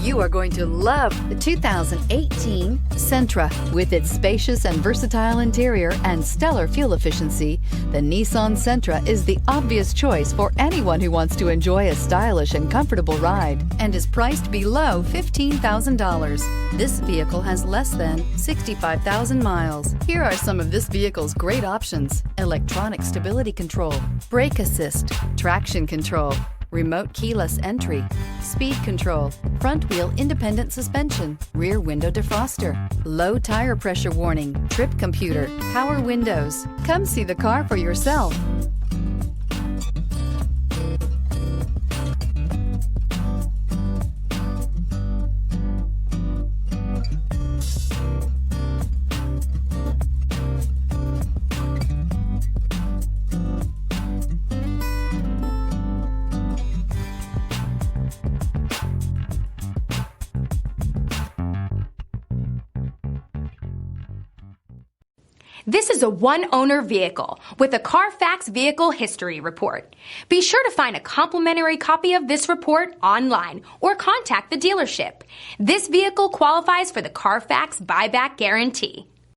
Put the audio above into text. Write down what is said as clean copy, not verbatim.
You are going to love the 2018 Sentra. With its spacious and versatile interior and stellar fuel efficiency, the Nissan Sentra is the obvious choice for anyone who wants to enjoy a stylish and comfortable ride and is priced below $15,000. This vehicle has less than 65,000 miles. Here are some of this vehicle's great options: electronic stability control, brake assist, traction control, remote keyless entry, speed control, front wheel independent suspension, rear window defroster, low tire pressure warning, trip computer, power windows. Come see the car for yourself. This is a one-owner vehicle with a Carfax Vehicle History Report. Be sure to find a complimentary copy of this report online or contact the dealership. This vehicle qualifies for the Carfax Buyback Guarantee.